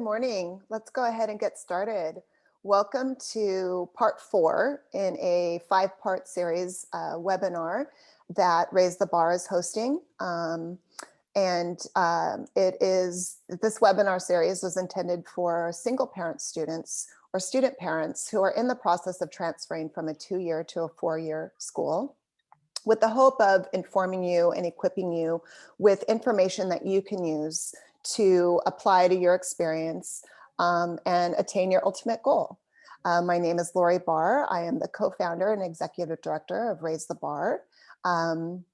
morning. Let's go ahead and get started. Welcome to part 4 in a 5-part series webinar that Raise the Bar is hosting. This webinar series was intended for single parent students or student parents who are in the process of transferring from a 2-year to a 4-year school, with the hope of informing you and equipping you with information that you can use to apply to your experience and attain your ultimate goal. My name is Lori Barr. I am the co-founder and executive director of Raise the Bar. And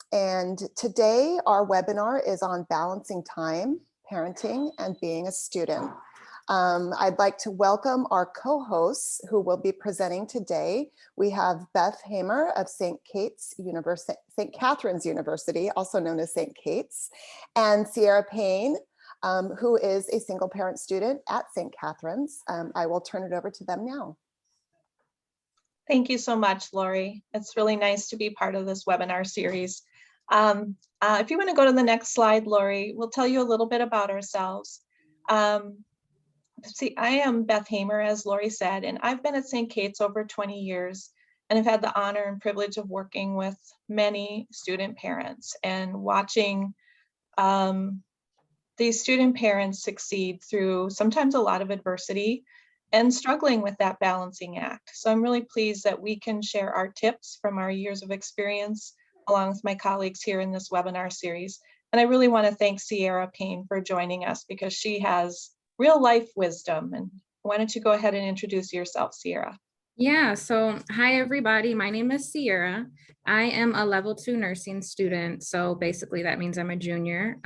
today our webinar is on balancing time, parenting, and being a student. I'd like to welcome our co-hosts who will be presenting today. We have Beth Hamer of St. Catherine's University, also known as St. Kate's, and Sierra Payne, who is a single parent student at St. Catherine's. I will turn it over to them now. Thank you so much, Lori. It's really nice to be part of this webinar series. If you want to go to the next slide, Lori, we'll tell you a little bit about ourselves. See, I am Beth Hamer, as Lori said, and I've been at St. Kate's over 20 years and have had the honor and privilege of working with many student parents and watching these student parents succeed through sometimes a lot of adversity and struggling with that balancing act. So I'm really pleased that we can share our tips from our years of experience along with my colleagues here in this webinar series. And I really want to thank Sierra Payne for joining us because she has real life wisdom. And why don't you go ahead and introduce yourself, Sierra? Yeah, so hi everybody, my name is Sierra. I am a level 2 nursing student. So basically that means I'm a junior.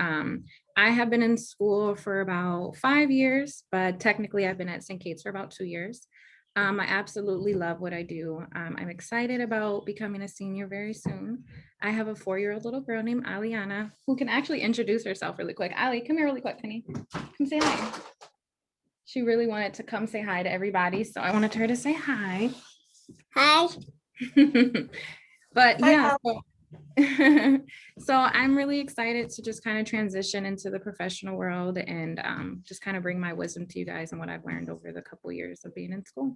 I have been in school for about 5 years, but technically I've been at St. Kate's for about 2 years. I absolutely love what I do. I'm excited about becoming a senior very soon. I have a 4-year-old little girl named Aliana who can actually introduce herself really quick. Ali, come here really quick, honey. Come say hi. She really wanted to come say hi to everybody, so I wanted her to say hi. Hi. But yeah, Hi, so I'm really excited to just kind of transition into the professional world and just kind of bring my wisdom to you guys and what I've learned over the couple of years of being in school.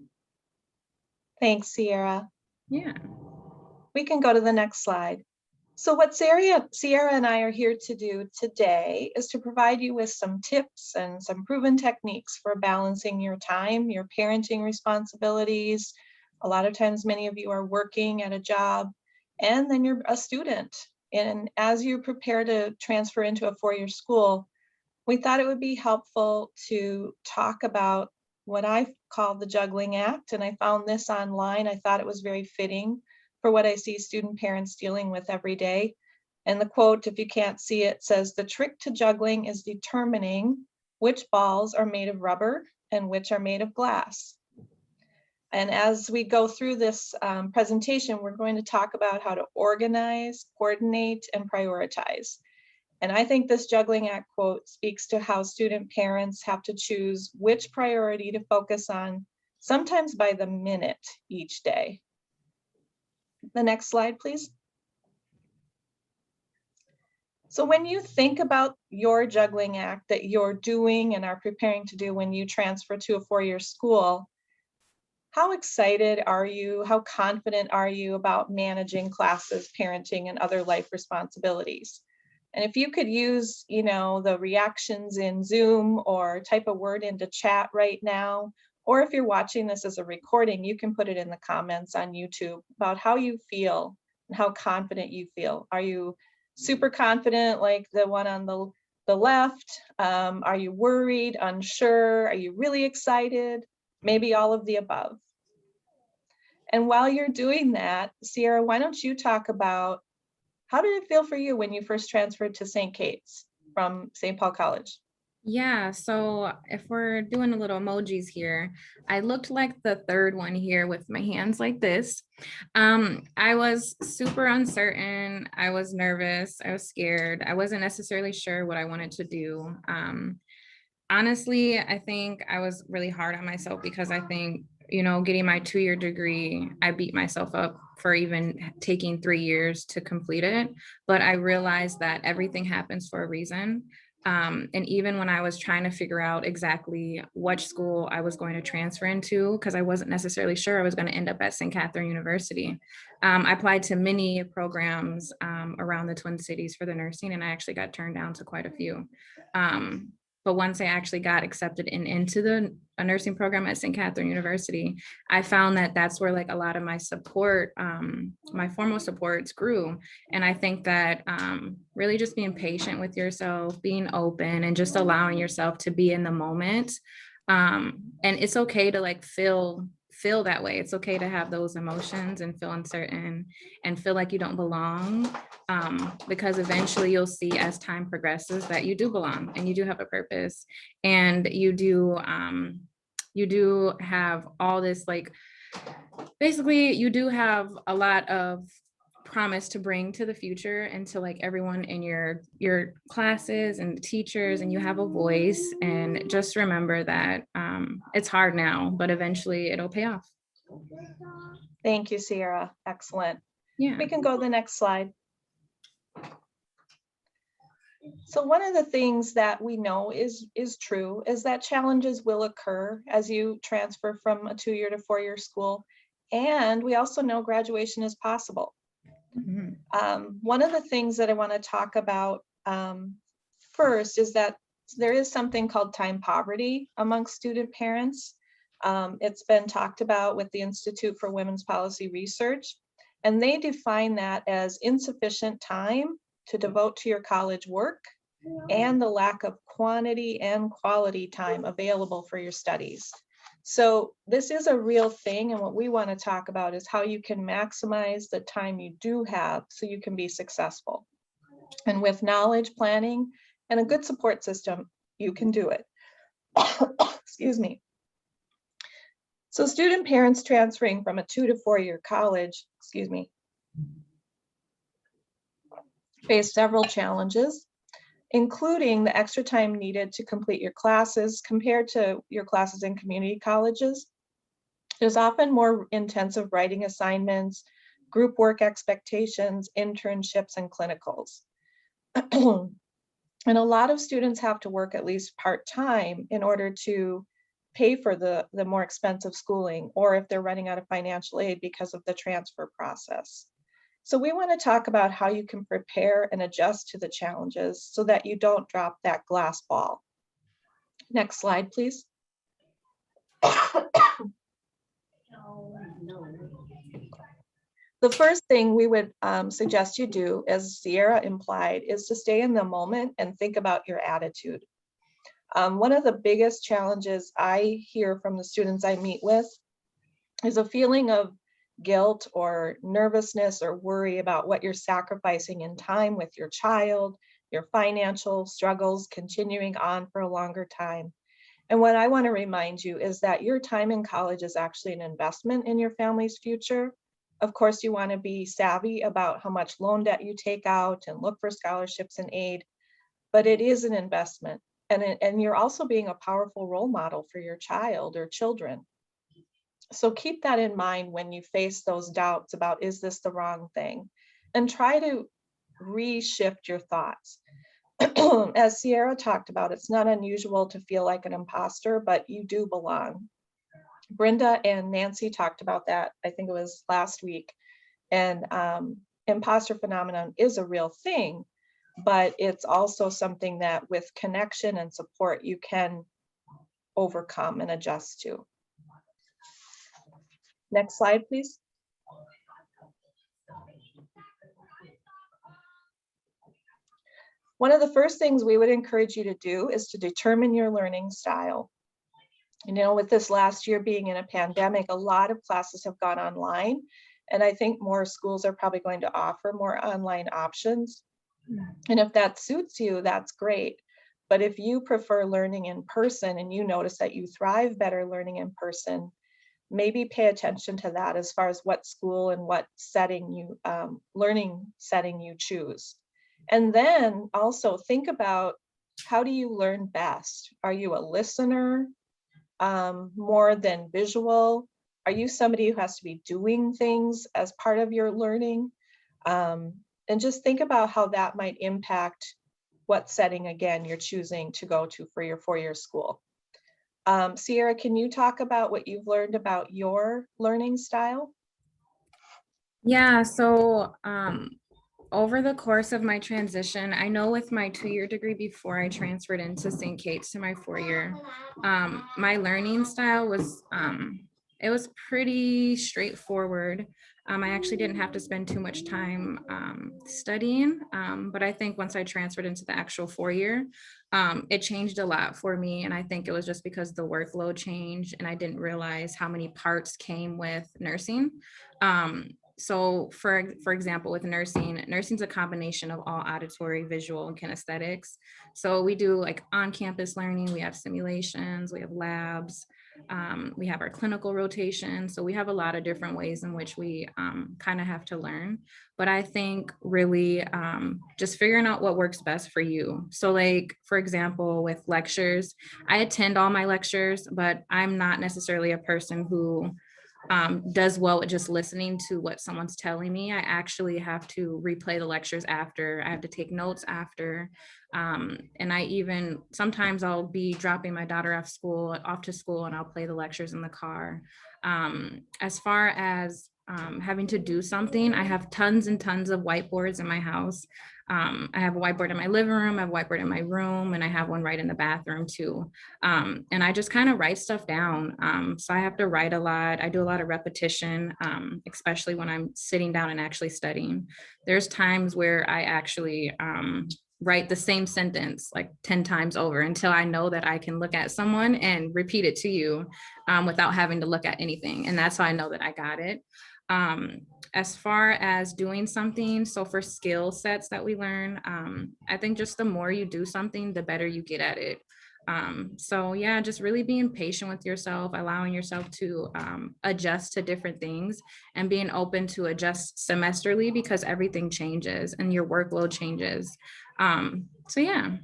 Thanks, Sierra. Yeah. We can go to the next slide. So what Sierra and I are here to do today is to provide you with some tips and some proven techniques for balancing your time, your parenting responsibilities. A lot of times, many of you are working at a job and then you're a student. And as you prepare to transfer into a 4-year school, we thought it would be helpful to talk about what I call the juggling act. And I found this online. I thought it was very fitting for what I see student parents dealing with every day. And the quote, if you can't see it, says, "The trick to juggling is determining which balls are made of rubber and which are made of glass." And as we go through this presentation, we're going to talk about how to organize, coordinate, and prioritize. And I think this juggling act quote speaks to how student parents have to choose which priority to focus on, sometimes by the minute each day. The next slide, please. So when you think about your juggling act that you're doing and are preparing to do when you transfer to a 4-year school, how excited are you? How confident are you about managing classes, parenting, and other life responsibilities? And if you could use, the reactions in Zoom or type a word into chat right now, or if you're watching this as a recording, you can put it in the comments on YouTube about how you feel and how confident you feel. Are you super confident like the one on the left? Are you worried, unsure? Are you really excited? Maybe all of the above. And while you're doing that, Sierra, why don't you talk about how did it feel for you when you first transferred to St. Kate's from St. Paul College? Yeah, so if we're doing a little emojis here, I looked like the third one here with my hands like this. I was super uncertain. I was nervous. I was scared. I wasn't necessarily sure what I wanted to do. Honestly, I think I was really hard on myself because I think, getting my 2-year degree, I beat myself up for even taking 3 years to complete it. But I realized that everything happens for a reason. And even when I was trying to figure out exactly which school I was going to transfer into, because I wasn't necessarily sure I was going to end up at St. Catherine University, I applied to many programs around the Twin Cities for the nursing, and I actually got turned down to quite a few. But once I actually got accepted into a nursing program at St. Catherine University, I found that that's where like a lot of my support, my formal supports grew. And I think that really just being patient with yourself, being open, and just allowing yourself to be in the moment. And it's okay to like feel that way. It's okay to have those emotions and feel uncertain and feel like you don't belong, because eventually you'll see as time progresses that you do belong and you do have a purpose, and you do have all this, like, basically you do have a lot of promise to bring to the future and to like everyone in your classes and teachers, and you have a voice. And just remember that it's hard now, but eventually it'll pay off. Thank you, Sierra. Excellent. Yeah. We can go to the next slide. So one of the things that we know is true is that challenges will occur as you transfer from a 2-year to 4-year school. And we also know graduation is possible. Mhm. One of the things that I want to talk about first is that there is something called time poverty amongst student parents. It's been talked about with the Institute for Women's Policy Research, and they define that as insufficient time to devote to your college work and the lack of quantity and quality time available for your studies. So this is a real thing, and what we want to talk about is how you can maximize the time you do have so you can be successful. And with knowledge, planning, and a good support system, you can do it. Excuse me. So student parents transferring from a 2 to 4-year college, face several challenges, including the extra time needed to complete your classes compared to your classes in community colleges. There's often more intensive writing assignments, group work expectations, internships, and clinicals. And a lot of students have to work at least part-time in order to pay for the more expensive schooling, or if they're running out of financial aid because of the transfer process. So we want to talk about how you can prepare and adjust to the challenges so that you don't drop that glass ball. Next slide, please. The first thing we would suggest you do, as Sierra implied, is to stay in the moment and think about your attitude. One of the biggest challenges I hear from the students I meet with is a feeling of guilt or nervousness or worry about what you're sacrificing in time with your child, your financial struggles continuing on for a longer time. And what I want to remind you is that your time in college is actually an investment in your family's future. Of course, you want to be savvy about how much loan debt you take out and look for scholarships and aid, but it is an investment. And you're also being a powerful role model for your child or children. So keep that in mind when you face those doubts about, is this the wrong thing? And try to reshift your thoughts. As Sierra talked about, it's not unusual to feel like an imposter, but you do belong. Brenda and Nancy talked about that, I think it was last week. And imposter phenomenon is a real thing, but it's also something that with connection and support, you can overcome and adjust to. Next slide, please. One of the first things we would encourage you to do is to determine your learning style. You know, with this last year being in a pandemic, a lot of classes have gone online, and I think more schools are probably going to offer more online options. And if that suits you, that's great. But if you prefer learning in person and you notice that you thrive better learning in person, maybe pay attention to that as far as what school and what setting you, learning setting you choose. And then also think about, how do you learn best? Are you a listener more than visual? Are you somebody who has to be doing things as part of your learning? And just think about how that might impact what setting, again, you're choosing to go to for your four-year school. Sierra, can you talk about what you've learned about your learning style? Yeah, so over the course of my transition, I know with my 2-year degree before I transferred into St. Kate's to my 4-year, my learning style was it was pretty straightforward. I actually didn't have to spend too much time studying, but I think once I transferred into the actual 4-year, it changed a lot for me. And I think it was just because the workload changed and I didn't realize how many parts came with nursing. So for example, with nursing's a combination of all auditory, visual, and kinesthetics. So we do like on-campus learning, we have simulations, we have labs, we have our clinical rotation. So we have a lot of different ways in which we kind of have to learn. But I think really just figuring out what works best for you. So like, for example, with lectures, I attend all my lectures, but I'm not necessarily a person who does well at just listening to what someone's telling me. I actually have to replay the lectures after. I have to take notes after. And I even, sometimes I'll be dropping my daughter off to school and I'll play the lectures in the car. As far as having to do something, I have tons and tons of whiteboards in my house. I have a whiteboard in my living room, I have a whiteboard in my room, and I have one right in the bathroom too. And I just kind of write stuff down. So I have to write a lot. I do a lot of repetition, especially when I'm sitting down and actually studying. There's times where I actually write the same sentence like 10 times over until I know that I can look at someone and repeat it to you without having to look at anything. And that's how I know that I got it. As far as doing something, so for skill sets that we learn, I think just the more you do something, the better you get at it. So yeah, just really being patient with yourself, allowing yourself to adjust to different things and being open to adjust semesterly because everything changes and your workload changes. So yeah.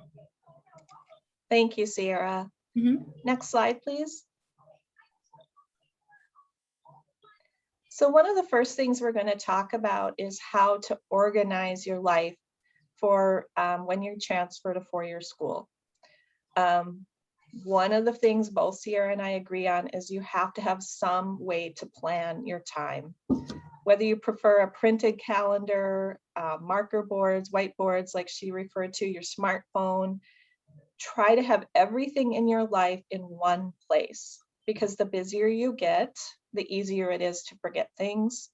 Thank you, Sierra. Mhm. Next slide, please. So one of the first things we're going to talk about is how to organize your life for when you transfer to four-year school. One of the things both Sierra and I agree on is you have to have some way to plan your time. Whether you prefer a printed calendar, marker boards, whiteboards, like she referred to, your smartphone, try to have everything in your life in one place, because the busier you get, the easier it is to forget things.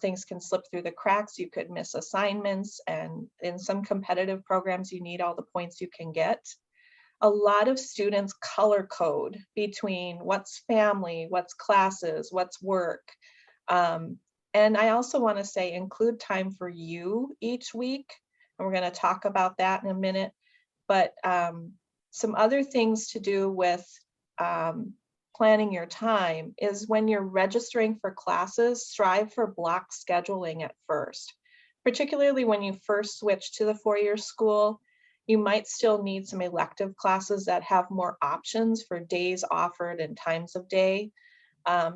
Things can slip through the cracks. You could miss assignments, and in some competitive programs, you need all the points you can get. A lot of students color code between what's family, what's classes, what's work. And I also want to say include time for you each week. And we're going to talk about that in a minute. But some other things to do with planning your time is when you're registering for classes, strive for block scheduling at first. Particularly when you first switch to the four-year school, you might still need some elective classes that have more options for days offered and times of day.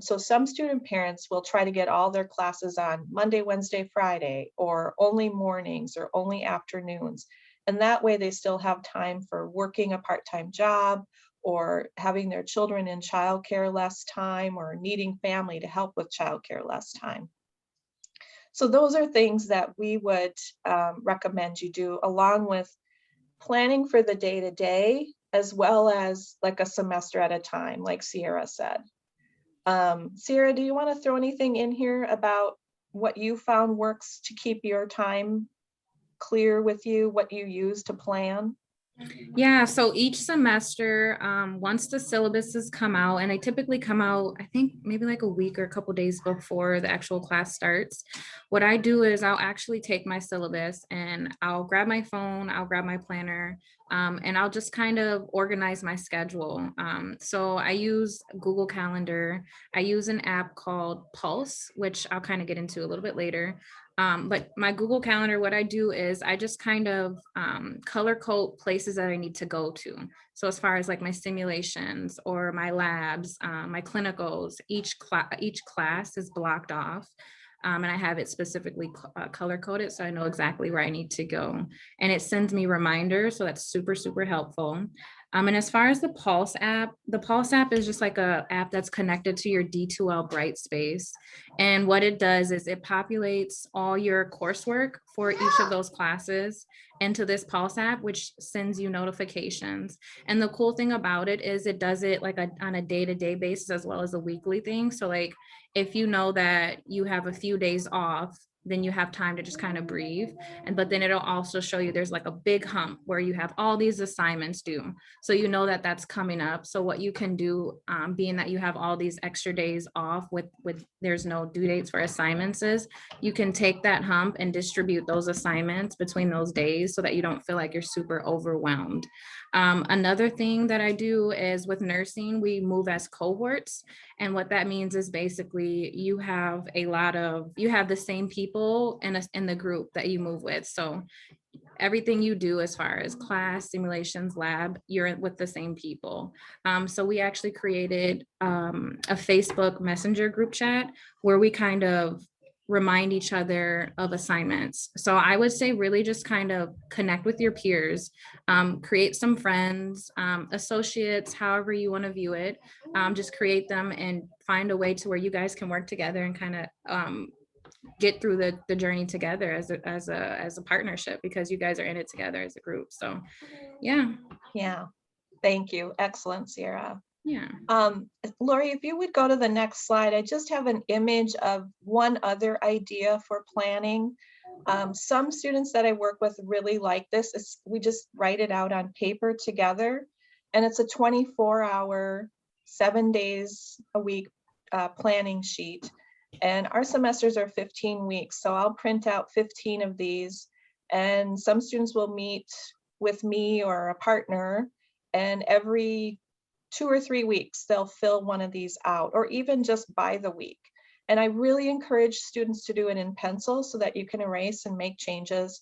So some student parents will try to get all their classes on Monday, Wednesday, Friday, or only mornings or only afternoons. And that way they still have time for working a part-time job or having their children in childcare less time or needing family to help with childcare less time. So those are things that we would recommend you do, along with planning for the day-to-day, as well as like a semester at a time, like Sierra said. Sierra, do you want to throw anything in here about what you found works to keep your time clear with you, what you use to plan? Yeah, so each semester, once the syllabuses come out, and they typically come out, I think maybe like a week or a couple days before the actual class starts, what I do is I'll actually take my syllabus and I'll grab my phone, I'll grab my planner, and I'll just kind of organize my schedule. So I use Google Calendar. I use an app called Pulse, which I'll kind of get into a little bit later. But my Google Calendar, what I do is I just kind of color code places that I need to go to. So as far as like my simulations or my labs, my clinicals, each class is blocked off. And I have it specifically color coded, so I know exactly where I need to go. And it sends me reminders, so that's super, super helpful. And as far as the Pulse app is just like a app that's connected to your D2L Brightspace. And what it does is it populates all your coursework for each of those classes into this Pulse app, which sends you notifications. And the cool thing about it is it does it like on a day-to-day basis as well as a weekly thing. So like if you know that you have a few days off, then you have time to just kind of breathe. But then it'll also show you there's like a big hump where you have all these assignments due. So you know that that's coming up. So what you can do, being that you have all these extra days off with there's no due dates for assignments, is you can take that hump and distribute those assignments between those days so that you don't feel like you're super overwhelmed. Another thing that I do is with nursing, we move as cohorts. And what that means is basically you have the same people in the group that you move with. So everything you do as far as class, simulations, lab, you're with the same people. So we actually created a Facebook Messenger group chat where we kind of remind each other of assignments. So I would say really just kind of connect with your peers, create some friends, associates, however you want to view it, just create them and find a way to where you guys can work together and kind of get through the journey together as a partnership, because you guys are in it together as a group. So yeah. Thank you. Excellent, Sierra. Yeah. Lori, if you would go to the next slide, I just have an image of one other idea for planning. Some students that I work with really like this. We just write it out on paper together, and it's a 24-hour, 7 days a week planning sheet. And our semesters are 15 weeks, so I'll print out 15 of these, and some students will meet with me or a partner, and every 2 or 3 weeks, they'll fill one of these out, or even just by the week. And I really encourage students to do it in pencil so that you can erase and make changes,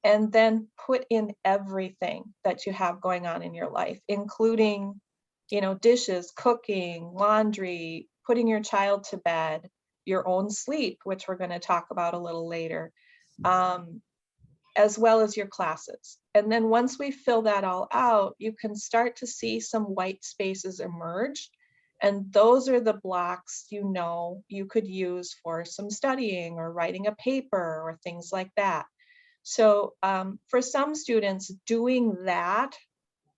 and then put in everything that you have going on in your life, including, dishes, cooking, laundry, putting your child to bed, your own sleep, which we're going to talk about a little later, as well as your classes. And then once we fill that all out, you can start to see some white spaces emerge. And those are the blocks you could use for some studying or writing a paper or things like that. So for some students, doing that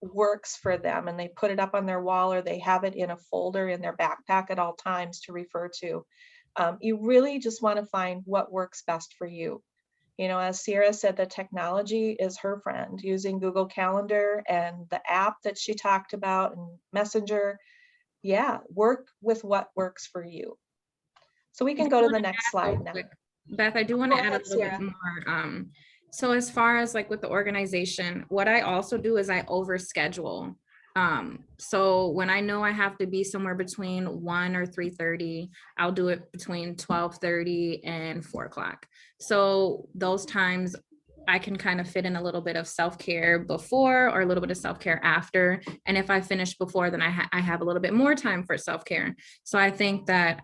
works for them, and they put it up on their wall or they have it in a folder in their backpack at all times to refer to. You really just want to find what works best for you. As Sierra said, the technology is her friend, using Google Calendar and the app that she talked about and Messenger. Yeah, work with what works for you. So we can go to the next slide now. Beth, I do want to add a little Sierra. bit more. So as far as like with the organization, what I also do is I overschedule. So when I know I have to be somewhere between 1 or 3:30, I'll do it between 12:30 and 4 o'clock. So those times I can kind of fit in a little bit of self-care before or a little bit of self-care after. And if I finish before, then I have a little bit more time for self-care. So I think that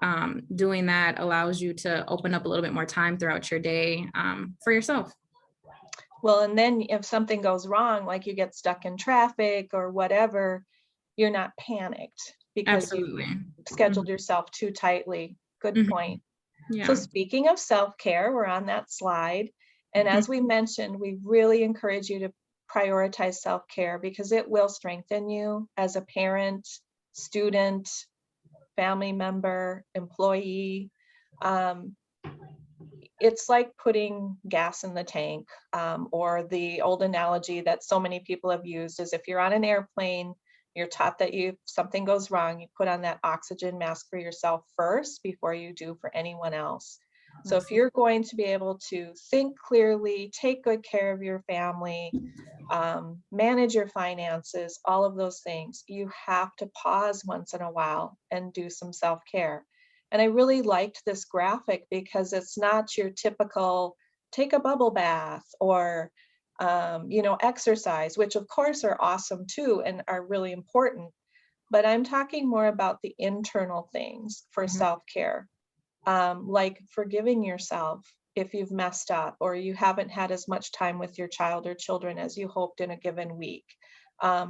doing that allows you to open up a little bit more time throughout your day for yourself. Well, and then if something goes wrong, like you get stuck in traffic or whatever, you're not panicked because Absolutely. you scheduled yourself too tightly. Good point. Yeah. So speaking of self-care, we're on that slide. And as we mentioned, we really encourage you to prioritize self-care because it will strengthen you as a parent, student, family member, employee. It's like putting gas in the tank, or the old analogy that so many people have used is if you're on an airplane, you're taught that if something goes wrong, you put on that oxygen mask for yourself first before you do for anyone else. So if you're going to be able to think clearly, take good care of your family, manage your finances, all of those things, you have to pause once in a while and do some self-care. And I really liked this graphic because it's not your typical take a bubble bath or, exercise, which of course are awesome too and are really important. But I'm talking more about the internal things for self-care. like forgiving yourself if you've messed up or you haven't had as much time with your child or children as you hoped in a given week.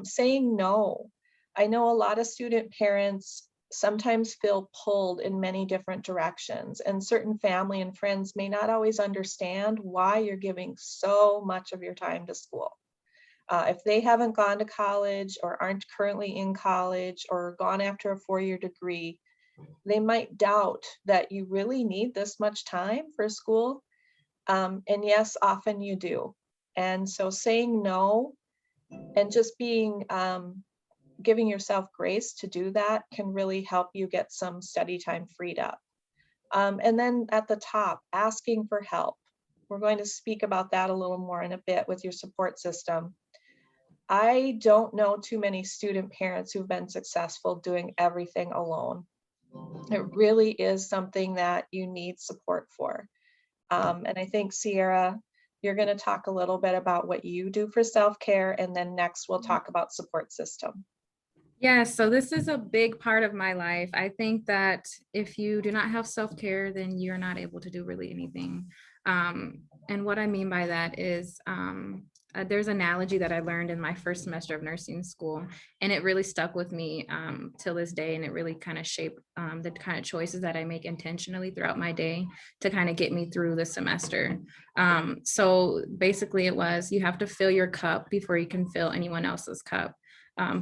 Saying no. I know a lot of student parents sometimes feel pulled in many different directions, and certain family and friends may not always understand why you're giving so much of your time to school. If they haven't gone to college or aren't currently in college or gone after a 4-year degree, they might doubt that you really need this much time for school. And yes, often you do. And so saying no and just being, giving yourself grace to do that can really help you get some study time freed up. And then at the top, asking for help. We're going to speak about that a little more in a bit with your support system. I don't know too many student parents who've been successful doing everything alone. It really is something that you need support for. And I think, Sierra, you're going to talk a little bit about what you do for self-care, and then next we'll talk about support system. Yeah, so this is a big part of my life. I think that if you do not have self-care, then you're not able to do really anything. And what I mean by that is there's an analogy that I learned in my first semester of nursing school, and it really stuck with me till this day. And it really kind of shaped the kind of choices that I make intentionally throughout my day to kind of get me through the semester. So basically it was, you have to fill your cup before you can fill anyone else's cup.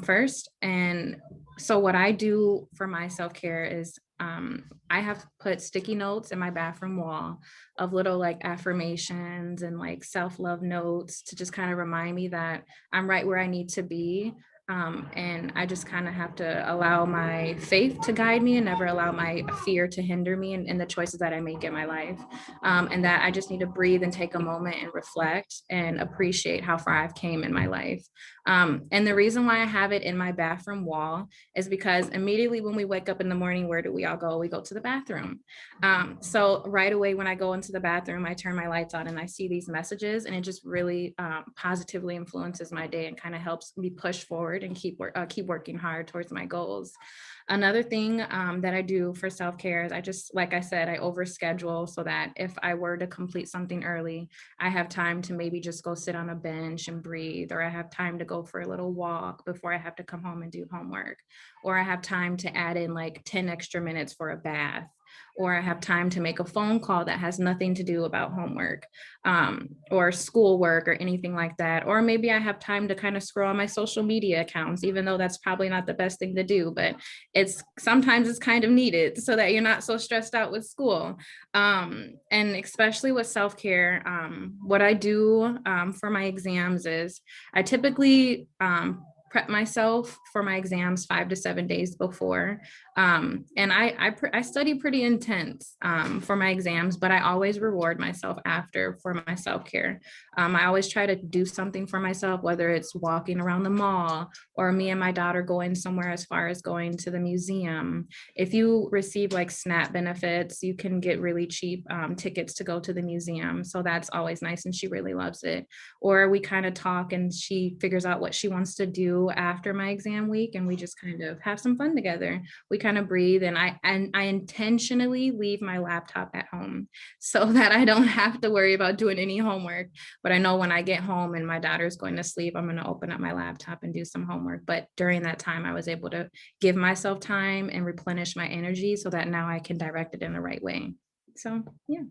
First. And so what I do for my self-care is I have put sticky notes in my bathroom wall of little like affirmations and like self-love notes to just kind of remind me that I'm right where I need to be. And I just kind of have to allow my faith to guide me and never allow my fear to hinder me in the choices that I make in my life. And that I just need to breathe and take a moment and reflect and appreciate how far I've came in my life. And the reason why I have it in my bathroom wall is because immediately when we wake up in the morning, where do we all go? We go to the bathroom. So right away when I go into the bathroom, I turn my lights on and I see these messages, and it just really positively influences my day and kind of helps me push forward and keep working hard towards my goals. Another thing that I do for self-care is I just, like I said, I overschedule so that if I were to complete something early, I have time to maybe just go sit on a bench and breathe, or I have time to go for a little walk before I have to come home and do homework, or I have time to add in like 10 extra minutes for a bath, or I have time to make a phone call that has nothing to do about homework or schoolwork or anything like that. Or maybe I have time to kind of scroll on my social media accounts, even though that's probably not the best thing to do, but sometimes it's kind of needed so that you're not so stressed out with school. And especially with self-care, what I do for my exams is I typically prep myself for my exams 5 to 7 days before. And I study pretty intense for my exams, but I always reward myself after for my self-care. I always try to do something for myself, whether it's walking around the mall or me and my daughter going somewhere as far as going to the museum. If you receive like SNAP benefits, you can get really cheap tickets to go to the museum. So that's always nice, and she really loves it. Or we kind of talk and she figures out what she wants to do after my exam week, and we just kind of have some fun together. We kind of breathe, and I intentionally leave my laptop at home so that I don't have to worry about doing any homework. But I know when I get home and my daughter's going to sleep, I'm going to open up my laptop and do some homework. But during that time, I was able to give myself time and replenish my energy so that now I can direct it in the right way. So, yeah.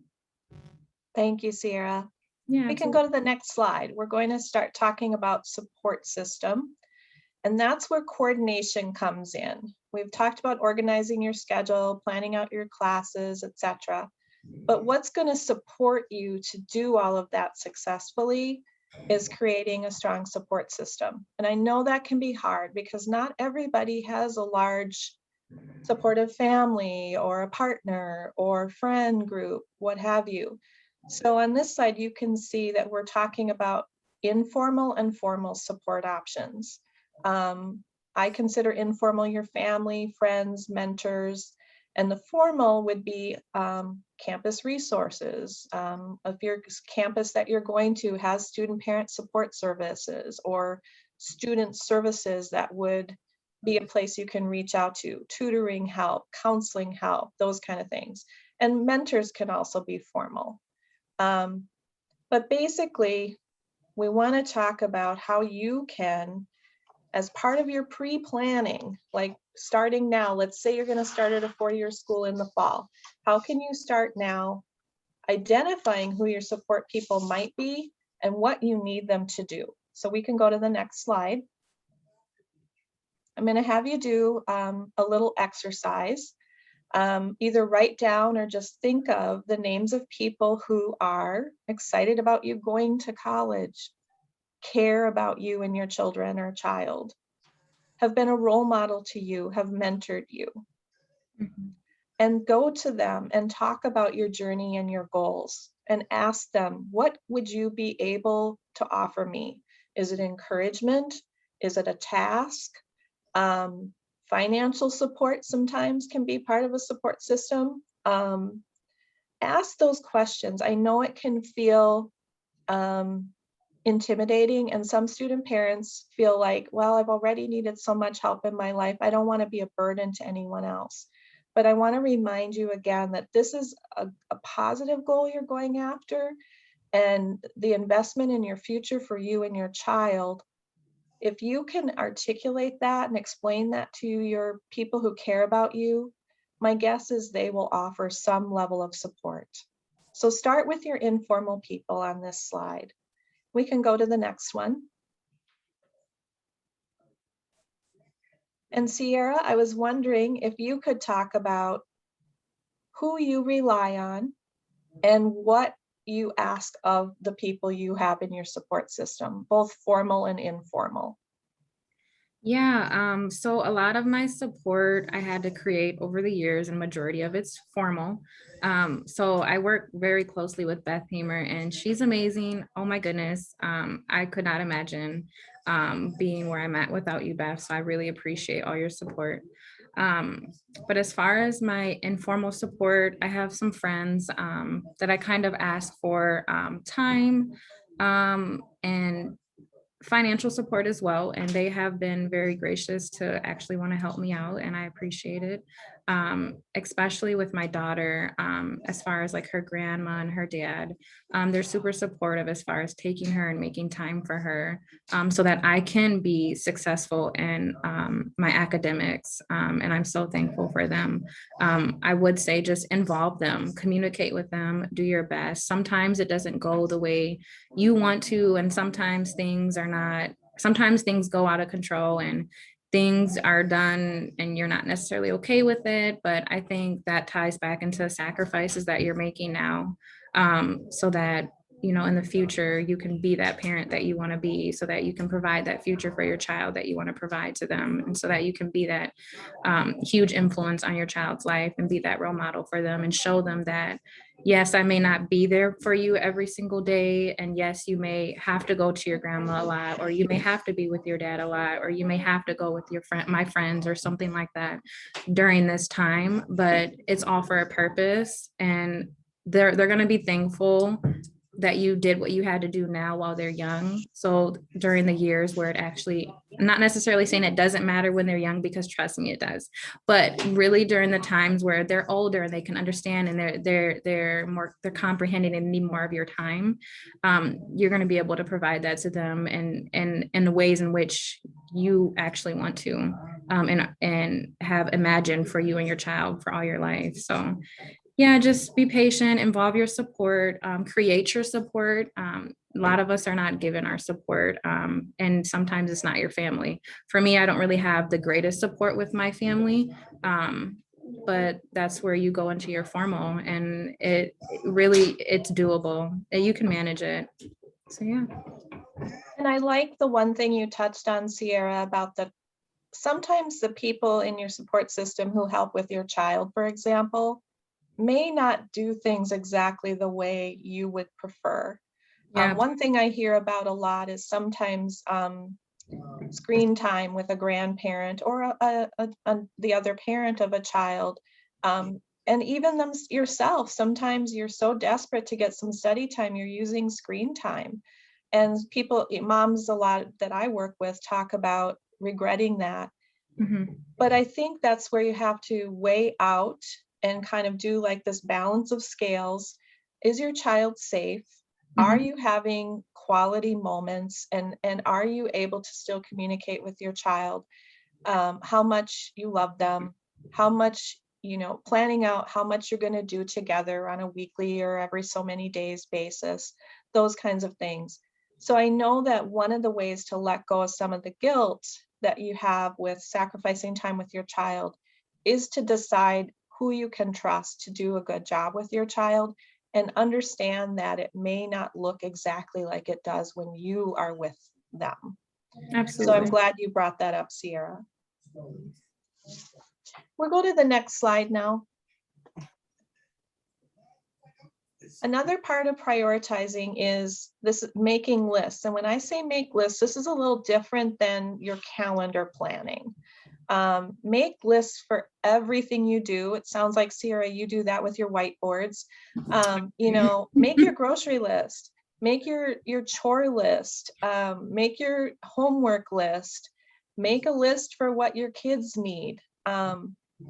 Thank you, Sierra. Yeah. We can go to the next slide. We're going to start talking about support system. And that's where coordination comes in. We've talked about organizing your schedule, planning out your classes, etc. But what's going to support you to do all of that successfully is creating a strong support system. And I know that can be hard because not everybody has a large supportive family or a partner or friend group, what have you. So on this side, you can see that we're talking about informal and formal support options. I consider informal your family, friends, mentors, and the formal would be campus resources. If your campus that you're going to has student parent support services or student services, that would be a place you can reach out to, tutoring help, counseling help, those kind of things. And mentors can also be formal. But basically, we want to talk about how you can, as part of your pre-planning, like starting now, let's say you're going to start at a 4-year school in the fall. How can you start now identifying who your support people might be and what you need them to do? So we can go to the next slide. I'm going to have you do a little exercise. Either write down or just think of the names of people who are excited about you going to college, care about you and your children or child, have been a role model to you, have mentored you. Mhm. And go to them and talk about your journey and your goals and ask them, what would you be able to offer me? Is it encouragement? Is it a task? Financial support sometimes can be part of a support system. Ask those questions. I know it can feel intimidating, and some student parents feel like, well, I've already needed so much help in my life. I don't want to be a burden to anyone else. But I want to remind you again that this is a positive goal you're going after, and the investment in your future for you and your child. If you can articulate that and explain that to your people who care about you, my guess is they will offer some level of support. So start with your informal people on this slide. We can go to the next one. And Sierra, I was wondering if you could talk about who you rely on and what you ask of the people you have in your support system, both formal and informal. Yeah, so a lot of my support I had to create over the years, and majority of it's formal. So I work very closely with Beth Hamer, and she's amazing. Oh my goodness. I could not imagine being where I'm at without you, Beth. So I really appreciate all your support. But as far as my informal support, I have some friends that I kind of ask for time and financial support as well, and they have been very gracious to actually want to help me out, and I appreciate it. Especially with my daughter, as far as like her grandma and her dad, they're super supportive as far as taking her and making time for her, so that I can be successful in my academics, and I'm so thankful for them. I would say just involve them, communicate with them, do your best. Sometimes it doesn't go the way you want to, and sometimes things are not, sometimes things go out of control and things are done and you're not necessarily okay with it. But I think that ties back into sacrifices that you're making now, so that in the future you can be that parent that you want to be, so that you can provide that future for your child that you want to provide to them, and so that you can be that huge influence on your child's life and be that role model for them and show them that yes, I may not be there for you every single day, and yes, you may have to go to your grandma a lot, or you may have to be with your dad a lot, or you may have to go with my friends or something like that during this time, but it's all for a purpose, and they're going to be thankful that you did what you had to do now while they're young. So during the years where it actually, I'm not necessarily saying it doesn't matter when they're young, because trust me, it does. But really during the times where they're older and they can understand and they're comprehending and need more of your time, you're going to be able to provide that to them and in the ways in which you actually want to, and have imagined for you and your child for all your life. So yeah, just be patient, involve your support, create your support. A lot of us are not given our support, and sometimes it's not your family. For me, I don't really have the greatest support with my family, but that's where you go into your formal, and it's doable. You can manage it. So yeah. And I like the one thing you touched on, Sierra, about sometimes the people in your support system who help with your child, for example, may not do things exactly the way you would prefer. Yeah. One thing I hear about a lot is sometimes screen time with a grandparent or the other parent of a child. And even yourself, sometimes you're so desperate to get some study time, you're using screen time. And moms a lot that I work with talk about regretting that. Mm-hmm. But I think that's where you have to weigh out and kind of do like this balance of scales. Is your child safe? Are you having quality moments, and are you able to still communicate with your child how much you love them, how much, you know, planning out how much you're going to do together on a weekly or every so many days basis, those kinds of things. So I know that one of the ways to let go of some of the guilt that you have with sacrificing time with your child is to decide who you can trust to do a good job with your child, and understand that it may not look exactly like it does when you are with them. So I'm Absolutely. glad you brought that up, Sierra. We'll go to the next slide now. Another part of prioritizing is this making lists. And when I say make lists, this is a little different than your calendar planning. Make lists for everything you do. It sounds like, Sierra, you do that with your whiteboards. You know, make your grocery list, make your chore list, make your homework list, make a list for what your kids need,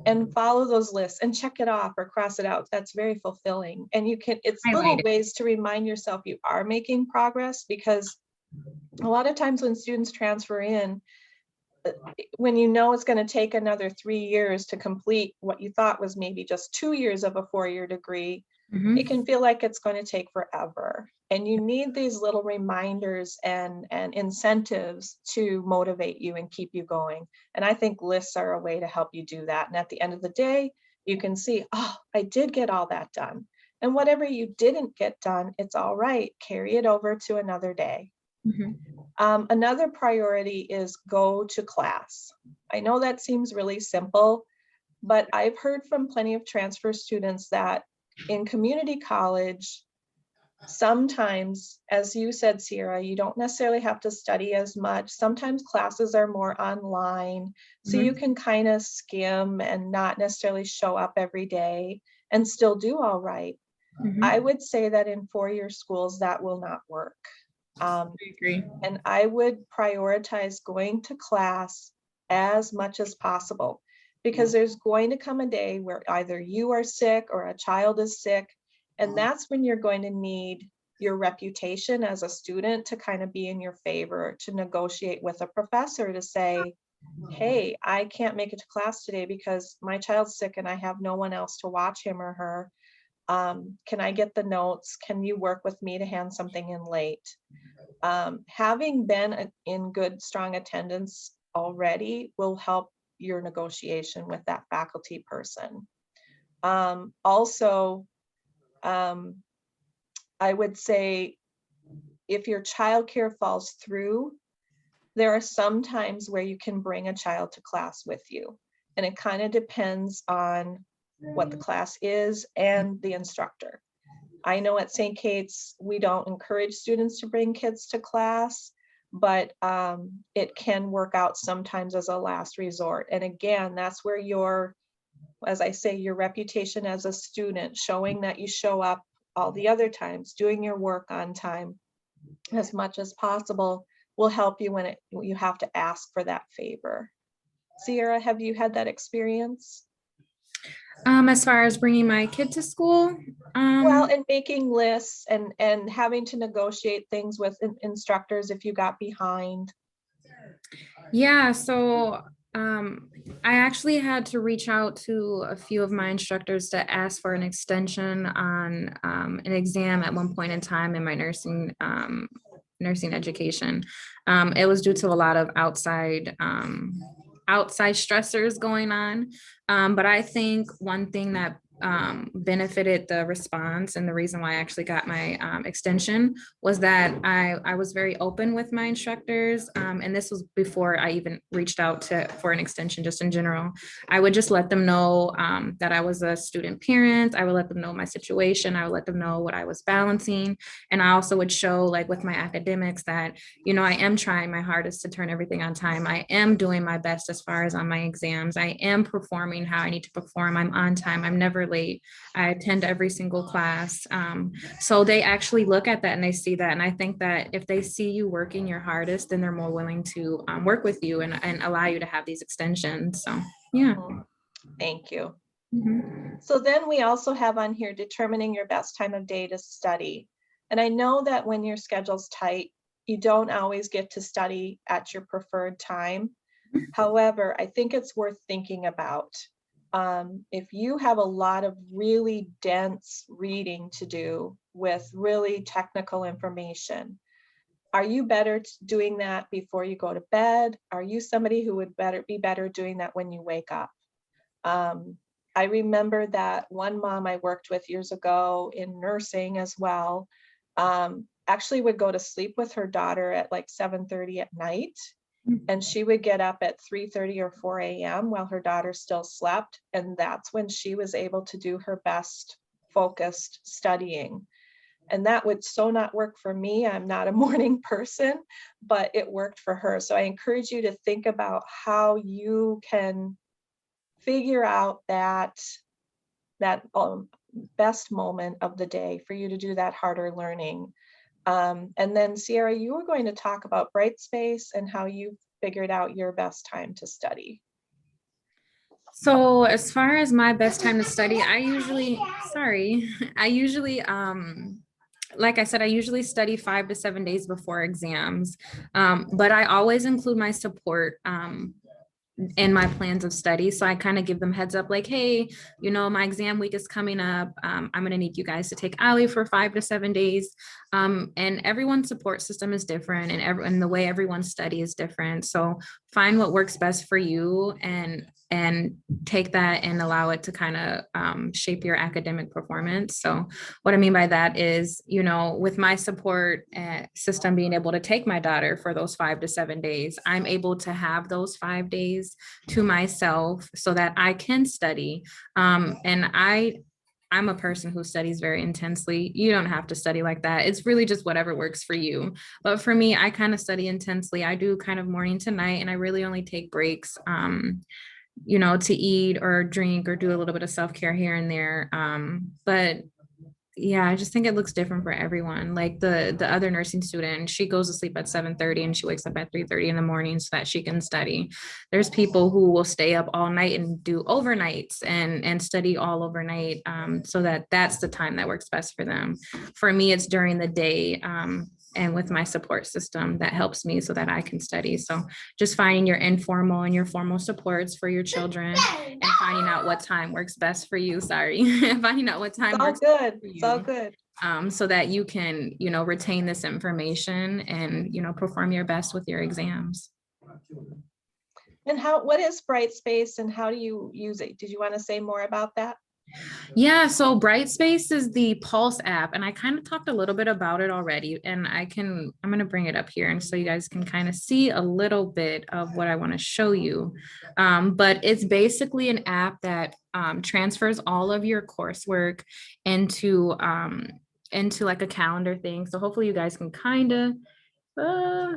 and follow those lists and check it off or cross it out. That's very fulfilling. And you can, it's little Highlight it. ways to remind yourself you are making progress, because a lot of times when students transfer in, when you know it's going to take another 3 years to complete what you thought was maybe just 2 years of a 4-year degree, it can feel like it's going to take forever. And you need these little reminders and incentives to motivate you and keep you going. And I think lists are a way to help you do that. And at the end of the day, you can see, oh, I did get all that done. And whatever you didn't get done, it's all right. Carry it over to another day. Another priority is go to class. I know that seems really simple, but I've heard from plenty of transfer students that in community college, sometimes, as you said, Sierra, you don't necessarily have to study as much. Sometimes classes are more online, so you can kind of skim and not necessarily show up every day and still do all right. I would say that in 4-year schools, that will not work. I agree. And I would prioritize going to class as much as possible, because there's going to come a day where either you are sick or a child is sick. And that's when you're going to need your reputation as a student to kind of be in your favor, to negotiate with a professor to say, hey, I can't make it to class today because my child's sick and I have no one else to watch him or her. Can I get the notes? Can you work with me to hand something in late? Having been in good, strong attendance already will help your negotiation with that faculty person. Also, I would say if your childcare falls through, there are some times where you can bring a child to class with you. And it kind of depends on what the class is and the instructor. I know at St. Kate's, we don't encourage students to bring kids to class, but it can work out sometimes as a last resort. And again, that's where your, as I say, your reputation as a student, showing that you show up all the other times, doing your work on time as much as possible, will help you when you have to ask for that favor. Sierra, have you had that experience? As far as bringing my kid to school, Well, and making lists and having to negotiate things with instructors if you got behind. yeah, so I actually had to reach out to a few of my instructors to ask for an extension on an exam at one point in time in my nursing education. It was due to a lot of outside stressors going on. But I think one thing that benefited the response, and the reason why I actually got my extension, was that I was very open with my instructors, and this was before I even reached out for an extension. Just in general, I would just let them know that I was a student parent. I would let them know my situation. I would let them know what I was balancing, and I also would show, like with my academics, that, you know, I am trying my hardest to turn everything on time. I am doing my best as far as on my exams. I am performing how I need to perform. I'm on time. I'm never late. I attend every single class. So they actually look at that and they see that. And I think that if they see you working your hardest, then they're more willing to work with you and allow you to have these extensions. So, yeah. Thank you. Mhm. So then we also have on here determining your best time of day to study. And I know that when your schedule's tight, you don't always get to study at your preferred time. However, I think it's worth thinking about. If you have a lot of really dense reading to do with really technical information, are you better doing that before you go to bed? Are you somebody who would be better doing that when you wake up? I remember that one mom I worked with years ago in nursing as well, actually would go to sleep with her daughter at like 7:30 at night. And she would get up at 3:30 or 4 a.m. while her daughter still slept. And that's when she was able to do her best focused studying. And that would so not work for me. I'm not a morning person, but it worked for her. So I encourage you to think about how you can figure out that best moment of the day for you to do that harder learning. And then Sierra, you were going to talk about Brightspace and how you figured out your best time to study. So as far as my best time to study, like I said, I usually study 5 to 7 days before exams. But I always include my support in my plans of study. So I kind of give them heads up like, hey, my exam week is coming up. I'm going to need you guys to take Ali for 5 to 7 days. And everyone's support system is different, and the way everyone study is different. So find what works best for you and take that and allow it to kind of shape your academic performance. So what I mean by that is, with my support system being able to take my daughter for those 5 to 7 days, I'm able to have those 5 days to myself so that I can study. And I'm a person who studies very intensely. You don't have to study like that. It's really just whatever works for you. But for me, I kind of study intensely. I do kind of morning to night, and I really only take breaks, to eat or drink or do a little bit of self-care here and there. But yeah, I just think it looks different for everyone. Like the other nursing student, she goes to sleep at 7:30 and she wakes up at 3:30 in the morning so that she can study. There's people who will stay up all night and do overnights and study all overnight, so that's the time that works best for them. For me, it's during the day, and with my support system that helps me so that I can study. So just finding your informal and your formal supports for your children and finding out what time works best for you. Finding out what time It's all works good. for It's all you, good. so that you can, retain this information and, perform your best with your exams. And what is Brightspace and how do you use it? Did you want to say more about that? Yeah, so Brightspace is the Pulse app, and I kind of talked a little bit about it already, and I'm going to bring it up here and so you guys can kind of see a little bit of what I want to show you. But it's basically an app that transfers all of your coursework into like a calendar thing. So hopefully you guys can kind of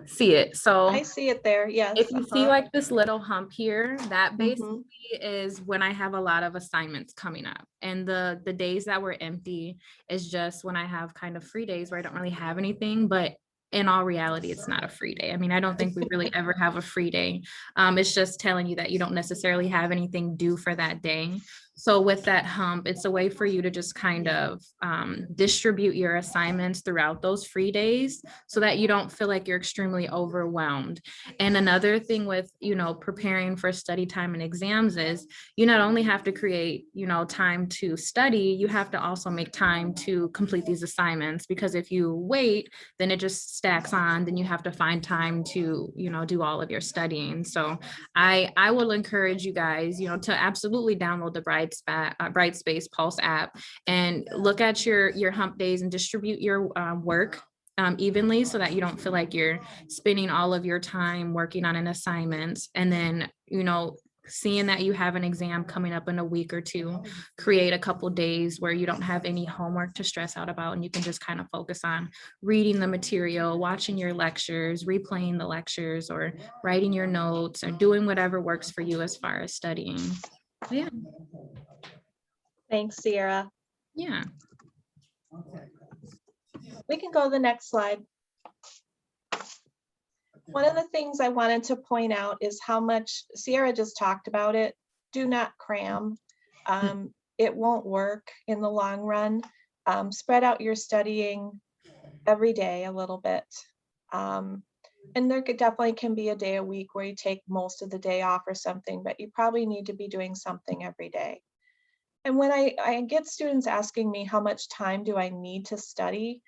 see it. So I see it there. Yes. if you see like this little hump here, that basically Mhm. is when I have a lot of assignments coming up. And the days that were empty is just when I have kind of free days where I don't really have anything. But in all reality, it's not a free day. I mean, I don't think we really ever have a free day. It's just telling you that you don't necessarily have anything due for that day. So with that hump, it's a way for you to just kind of distribute your assignments throughout those free days so that you don't feel like you're extremely overwhelmed. And another thing with, preparing for study time and exams is you not only have to create, time to study, you have to also make time to complete these assignments, because if you wait, then it just stacks on, then you have to find time to, do all of your studying. So I will encourage you guys, to absolutely download the Brightspace Pulse app and look at your hump days and distribute your work evenly so that you don't feel like you're spending all of your time working on an assignment. And then, seeing that you have an exam coming up in a week or two, create a couple days where you don't have any homework to stress out about, and you can just kind of focus on reading the material, watching your lectures, replaying the lectures, or writing your notes, or doing whatever works for you as far as studying. Yeah. Thanks, Sierra. Yeah. We can go to the next slide. One of the things I wanted to point out is how much Sierra just talked about it. Do not cram. it won't work in the long run. Spread out your studying every day a little bit. And there definitely can be a day a week where you take most of the day off or something, but you probably need to be doing something every day. And when I get students asking me how much time do I need to study,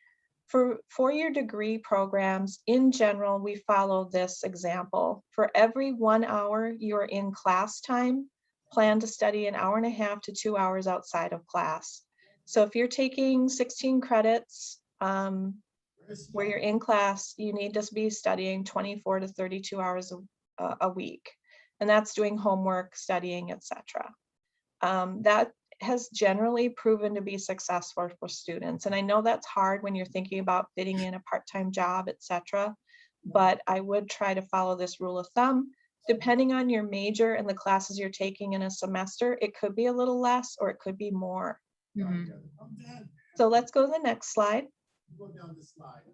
for four-year degree programs, in general, we follow this example. For every 1 hour you're in class time, plan to study an hour and a half to 2 hours outside of class. So if you're taking 16 credits where you're in class, you need to be studying 24 to 32 hours a week. And that's doing homework, studying, etc. That has generally proven to be successful for students. And I know that's hard when you're thinking about fitting in a part-time job, etc. But I would try to follow this rule of thumb. Depending on your major and the classes you're taking in a semester, it could be a little less or it could be more. So let's go to the next slide.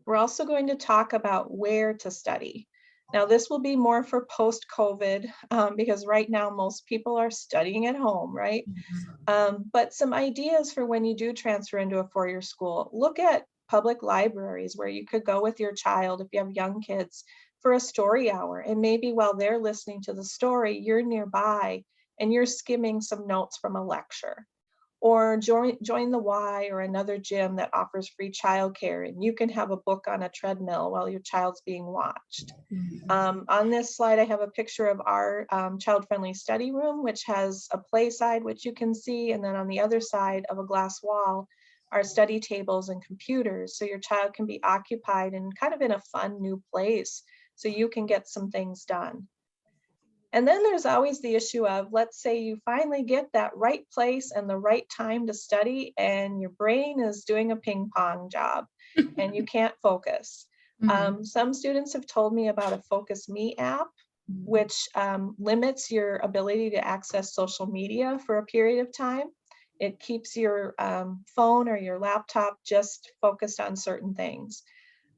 We're also going to talk about where to study. Now, this will be more for post-COVID because right now most people are studying at home, right? But some ideas for when you do transfer into a four-year school. Look at public libraries where you could go with your child if you have young kids for a story hour. And maybe while they're listening to the story, you're nearby and you're skimming some notes from a lecture. Or join the Y or another gym that offers free childcare, and you can have a book on a treadmill while your child's being watched. On this slide, I have a picture of our child-friendly study room, which has a play side, which you can see, and then on the other side of a glass wall are study tables and computers, so your child can be occupied and kind of in a fun new place, so you can get some things done. And then there's always the issue of, let's say you finally get that right place and the right time to study and your brain is doing a ping pong job and you can't focus. Some students have told me about a Focus Me app, which limits your ability to access social media for a period of time. It keeps your phone or your laptop just focused on certain things.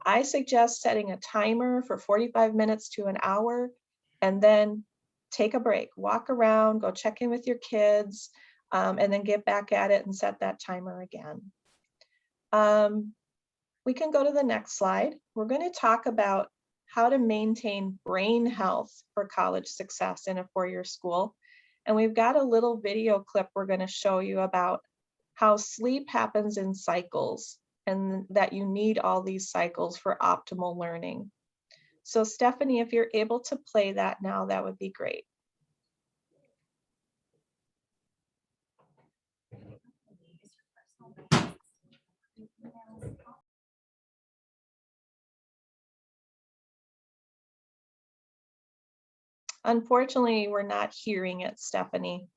I suggest setting a timer for 45 minutes to an hour and then take a break, walk around, go check in with your kids, and then get back at it and set that timer again. We can go to the next slide. We're going to talk about how to maintain brain health for college success in a four-year school. And we've got a little video clip we're going to show you about how sleep happens in cycles and that you need all these cycles for optimal learning. So Stephanie, if you're able to play that now, that would be great. Unfortunately, we're not hearing it, Stephanie.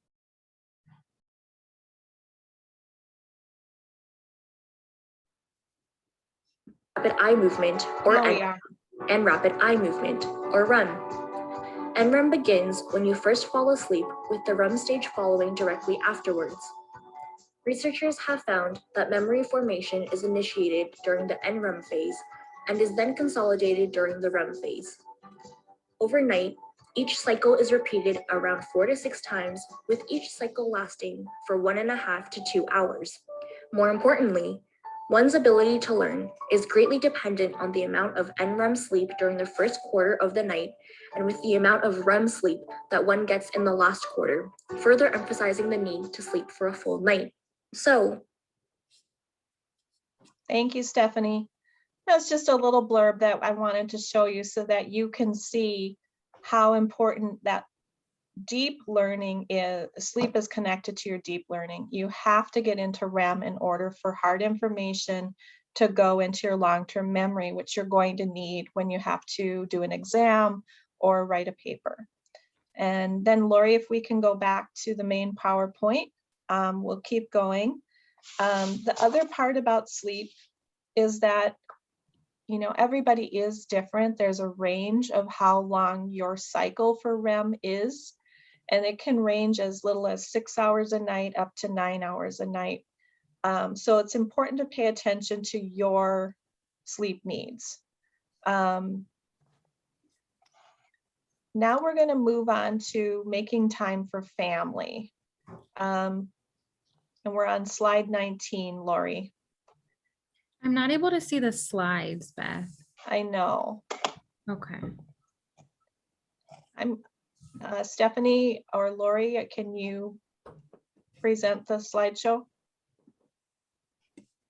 Rapid eye movement or And rapid eye movement or REM. NREM begins when you first fall asleep, with the REM stage following directly afterwards. Researchers have found that memory formation is initiated during the NREM phase and is then consolidated during the REM phase. Overnight, each cycle is repeated around 4 to 6 times, with each cycle lasting for 1.5 to 2 hours. More importantly, one's ability to learn is greatly dependent on the amount of NREM sleep during the first quarter of the night and with the amount of REM sleep that one gets in the last quarter, further emphasizing the need to sleep for a full night. So, thank you, Stephanie. That's just a little blurb that I wanted to show you so that you can see how important that deep learning is. Sleep is connected to your deep learning. You have to get into REM in order for hard information to go into your long-term memory, which you're going to need when you have to do an exam or write a paper. And then Lori, if we can go back to the main PowerPoint, we'll keep going. The other part about sleep is that, you know, everybody is different. There's a range of how long your cycle for REM is, and it can range as little as 6 hours a night up to 9 hours a night. So it's important to pay attention to your sleep needs. Now we're going to move on to making time for family. And we're on slide 19, Lori. I'm not able to see the slides, Beth. I know. Okay. I'm Stephanie or Lori, can you present the slideshow?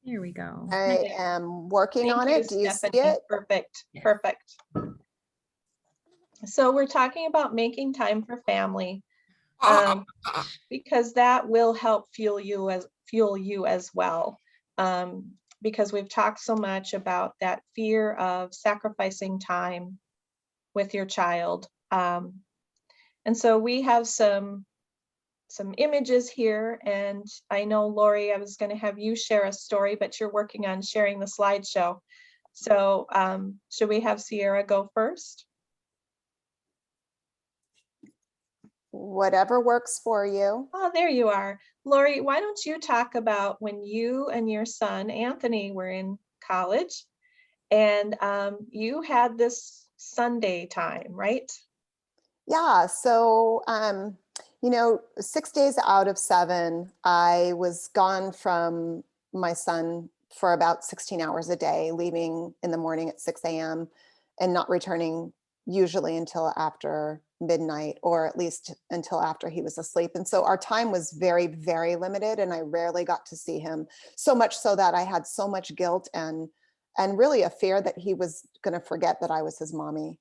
Here we go. I am working Thank on you, it. Do you see Stephanie. it? Perfect, Yes. perfect. So we're talking about making time for family, because that will help fuel you as well. Because we've talked so much about that fear of sacrificing time with your child. And so we have some images here, and I know, Lori, I was going to have you share a story, but you're working on sharing the slideshow. So should we have Sierra go first? Whatever works for you. Oh, there you are. Lori, why don't you talk about when you and your son, Anthony, were in college, and you had this Sunday time, right? Yeah, so, you know, 6 days out of 7, I was gone from my son for about 16 hours a day, leaving in the morning at 6 a.m. and not returning usually until after midnight, or at least until after he was asleep. And so our time was very, very limited, and I rarely got to see him, so much so that I had so much guilt and really a fear that he was going to forget that I was his mommy.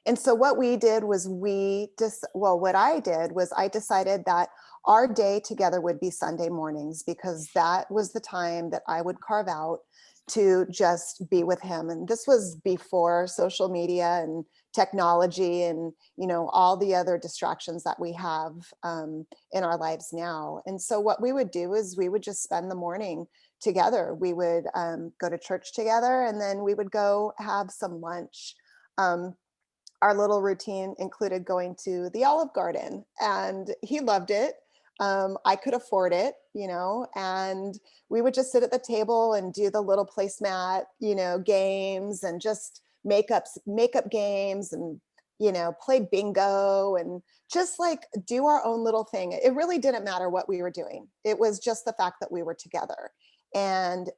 And so what we did was what I did was I decided that our day together would be Sunday mornings, because that was the time that I would carve out to just be with him. And this was before social media and technology and, you know, all the other distractions that we have in our lives now. And so what we would do is we would just spend the morning together. We would go to church together, and then we would go have some lunch. Our little routine included going to the Olive Garden, and he loved it. I could afford it, you know, and we would just sit at the table and do the little placemat, you know, games, and just makeup games, and, you know, play bingo, and just like do our own little thing. It really didn't matter what we were doing. It was just the fact that we were together. And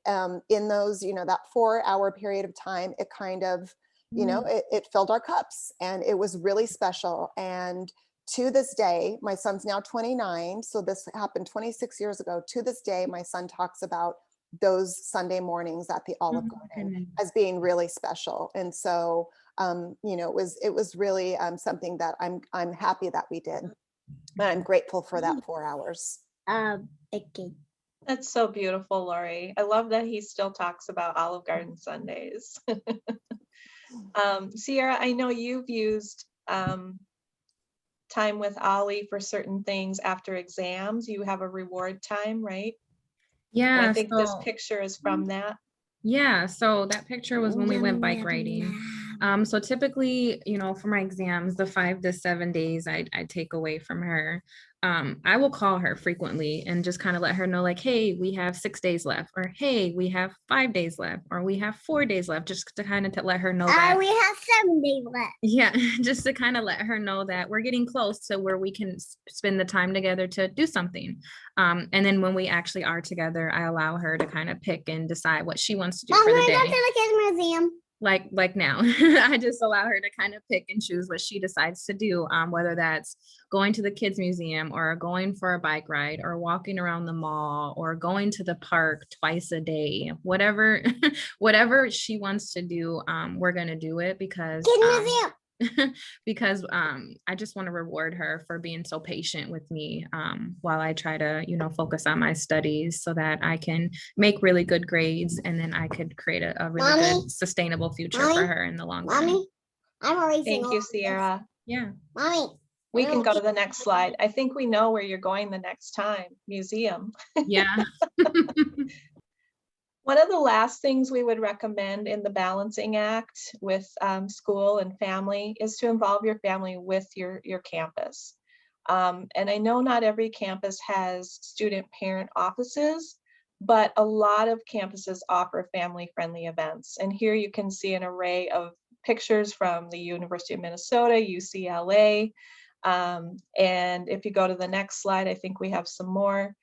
in those, you know, that 4-hour period of time, it kind of, you know, it filled our cups, and it was really special. And to this day, my son's now 29, so this happened 26 years ago. To this day, my son talks about those Sunday mornings at the Olive Garden as being really special. And so, you know, it was really something that I'm happy that we did. And I'm grateful for that 4 hours. Okay. That's so beautiful, Lori. I love that he still talks about Olive Garden Sundays. Sierra, I know you've used time with Ollie for certain things after exams. You have a reward time, right? And Yeah. I think this picture is from that. Yeah, so that picture was when we went bike riding. So typically, you know, for my exams, the 5 to 7 days I take away from her, I will call her frequently and just kind of let her know, like, hey, we have 6 days left, or hey, we have 5 days left, or we have 4 days left, just to kind of let her know that we have 7 days left. yeah, just to kind of let her know that we're getting close to where we can spend the time together to do something. And then when we actually are together, I allow her to kind of pick and decide what she wants to do for the day. Go to the kids museum. Like now, I just allow her to kind of pick and choose what she decides to do, whether that's going to the kids museum, or going for a bike ride, or walking around the mall, or going to the park twice a day, whatever whatever she wants to do, we're gonna do it, because Kids museum. because I just want to reward her for being so patient with me while I try to, you know, focus on my studies so that I can make really good grades, and then I could create a really good sustainable future for her in the long run. Mommy, I'm already Thank you, Sierra. Yeah. Mommy. We can go to the next slide. I think we know where you're going the next time, museum. Yeah. One of the last things we would recommend in the balancing act with school and family is to involve your family with your campus. And I know not every campus has student parent offices, but a lot of campuses offer family-friendly events. And here you can see an array of pictures from the University of Minnesota, UCLA, And if you go to the next slide, I think we have some more.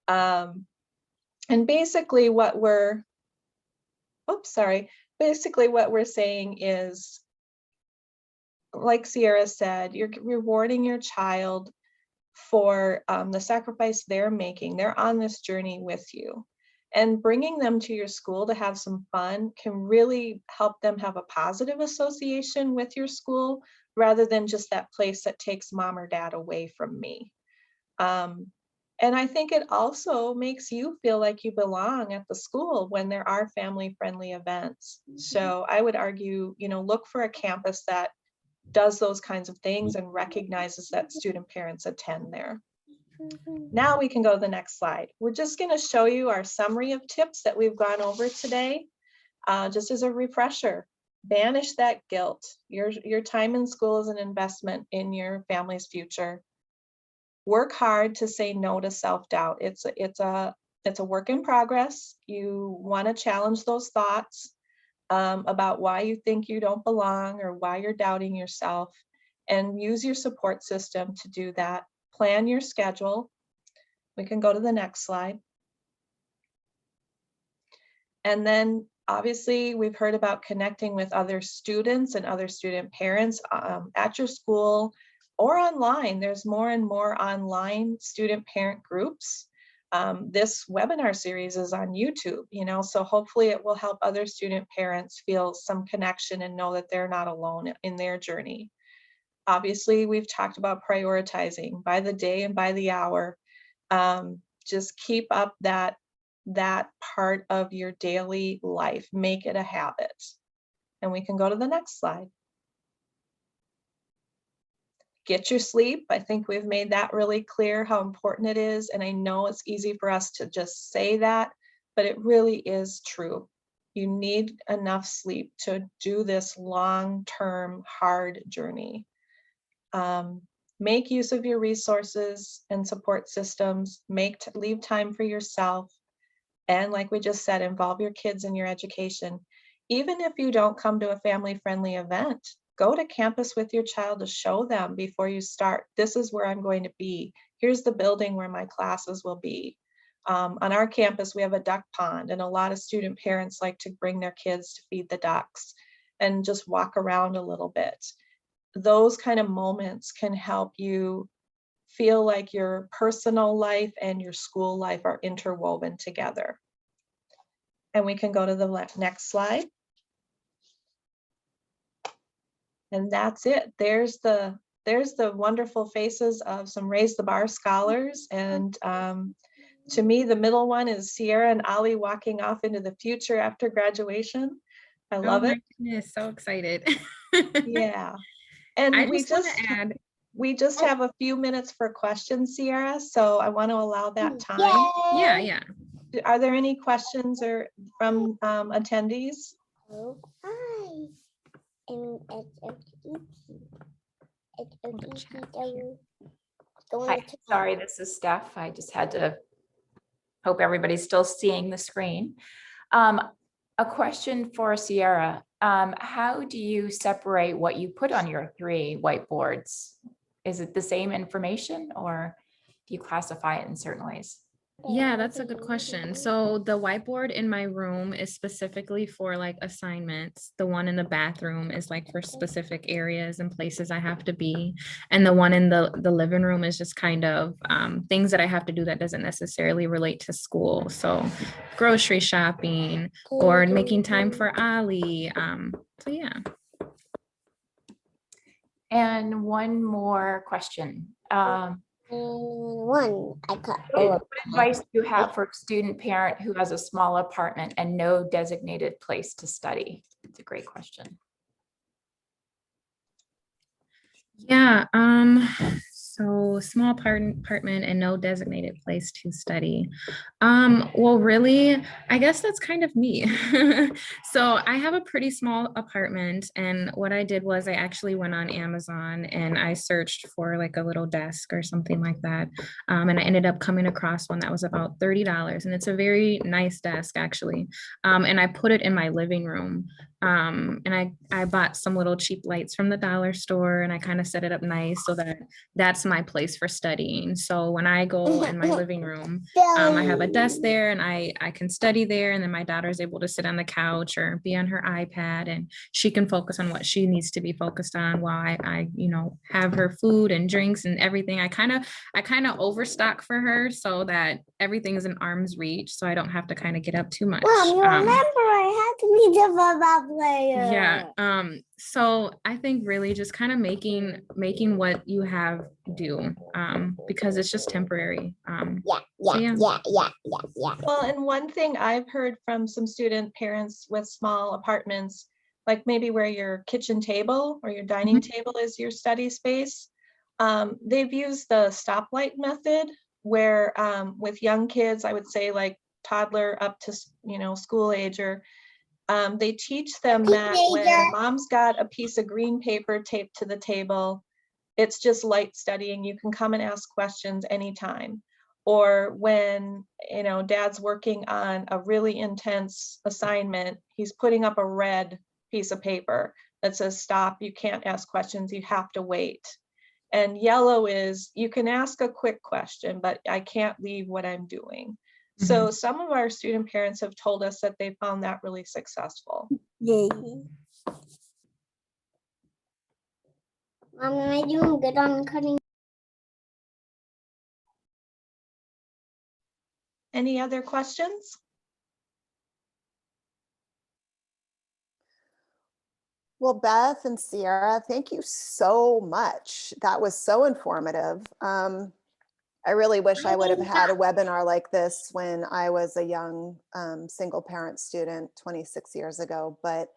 And basically what we're, basically what we're saying is, like Sierra said, you're rewarding your child for the sacrifice they're making. They're on this journey with you. And bringing them to your school to have some fun can really help them have a positive association with your school rather than just that place that takes mom or dad away from me. And I think it also makes you feel like you belong at the school when there are family-friendly events. So I would argue, look for a campus that does those kinds of things and recognizes that student parents attend there. Now we can go to the next slide. We're just going to show you our summary of tips that we've gone over today. Just as a refresher, banish that guilt. Your time in school is an investment in your family's future. Work hard to say no to self-doubt. It's a work in progress. You want to challenge those thoughts about why you think you don't belong or why you're doubting yourself, and use your support system to do that. Plan your schedule. We can go to the next slide. And then obviously we've heard about connecting with other students and other student parents at your school or online. There's more and more online student parent groups. This webinar series is on YouTube, so hopefully it will help other student parents feel some connection and know that they're not alone in their journey. Obviously, we've talked about prioritizing by the day and by the hour. Just keep up that part of your daily life. Make it a habit. And we can go to the next slide. Get your sleep. I think we've made that really clear how important it is. And I know it's easy for us to just say that, but it really is true. You need enough sleep to do this long-term hard journey. Make use of your resources and support systems. Leave time for yourself. And like we just said, involve your kids in your education. Even if you don't come to a family-friendly event, go to campus with your child to show them before you start. This is where I'm going to be. Here's the building where my classes will be. On our campus, we have a duck pond, and a lot of student parents like to bring their kids to feed the ducks and just walk around a little bit. Those kind of moments can help you feel like your personal life and your school life are interwoven together. And we can go to the next slide. And that's it. There's the wonderful faces of some Raise the Bar scholars. And to me, the middle one is Sierra and Ali walking off into the future after graduation. I love it. Goodness, so excited. Yeah. And I we just want to add, we just have a few minutes for questions, Sierra. So I want to allow that time. yeah. Are there any questions or from attendees? Oh, hi. And Hi, sorry, this is Steph. I just had to hope everybody's still seeing the screen. A question for Sierra. How do you separate what you put on your 3 whiteboards? Is it the same information, or do you classify it in certain ways? Yeah, that's a good question. So the whiteboard in my room is specifically for like assignments. The one in the bathroom is like for specific areas and places I have to be. And the one in the living room is just kind of things that I have to do that doesn't necessarily relate to school. So grocery shopping or making time for Ali. So yeah. And one more question. one I cut. What advice do you have for a student parent who has a small apartment and no designated place to study? It's a great question. Yeah, so small apartment and no designated place to study. Well, really, I guess that's kind of me. So I have a pretty small apartment, and what I did was I actually went on Amazon and I searched for like a little desk or something like that. And I ended up coming across one that was about $30, and it's a very nice desk actually. And I put it in my living room. And I bought some little cheap lights from the dollar store, and I kind of set it up nice so that that's my place for studying. So when I go in my living room, I have a desk there, and I can study there, and then my daughter is able to sit on the couch or be on her iPad, and she can focus on what she needs to be focused on while I have her food and drinks and everything. I kind of overstock for her so that everything is in arm's reach, so I don't have to kind of get up too much. Mom, you remember I had to be the football player. Yeah. So I think really just kind of making what you have do, because it's just temporary. Yeah. Well, and one thing I've heard from some student parents with small apartments, like maybe where your kitchen table or your dining table is your study space, they've used the stoplight method where with young kids, I would say like toddler up to school age, or they teach them that when mom's got a piece of green paper taped to the table, it's just light studying. You can come and ask questions anytime. Or when, dad's working on a really intense assignment, he's putting up a red piece of paper that says, stop, you can't ask questions, you have to wait. And yellow is, you can ask a quick question, but I can't leave what I'm doing. So some of our student parents have told us that they found that really successful. Mom, am I doing good on cutting? Any other questions? Well, Beth and Sierra, thank you so much. That was so informative. I really wish I would have had a webinar like this when I was a young single parent student 26 years ago, but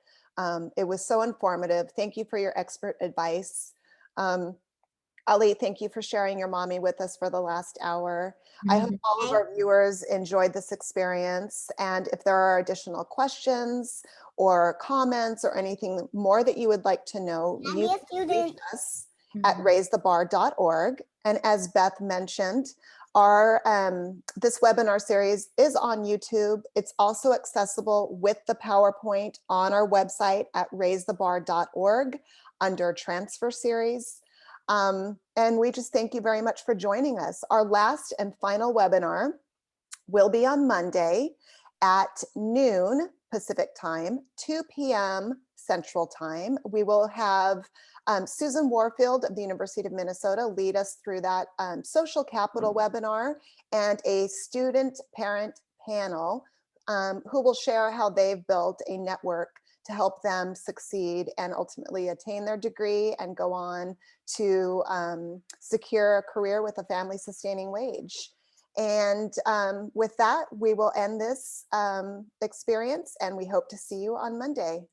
it was so informative. Thank you for your expert advice. Ali, thank you for sharing your mommy with us for the last hour. I hope all of our viewers enjoyed this experience. And if there are additional questions or comments or anything more that you would like to know, you can reach us at raisethebar.org. And as Beth mentioned, our this webinar series is on YouTube. It's also accessible with the PowerPoint on our website at raisethebar.org under transfer series. And we just thank you very much for joining us. Our last and final webinar will be on Monday at noon Pacific time, 2 p.m. Central Time. We will have Susan Warfield of the University of Minnesota lead us through that social capital webinar, and a student parent panel who will share how they've built a network to help them succeed and ultimately attain their degree and go on to secure a career with a family sustaining wage. And with that, we will end this experience, and we hope to see you on Monday.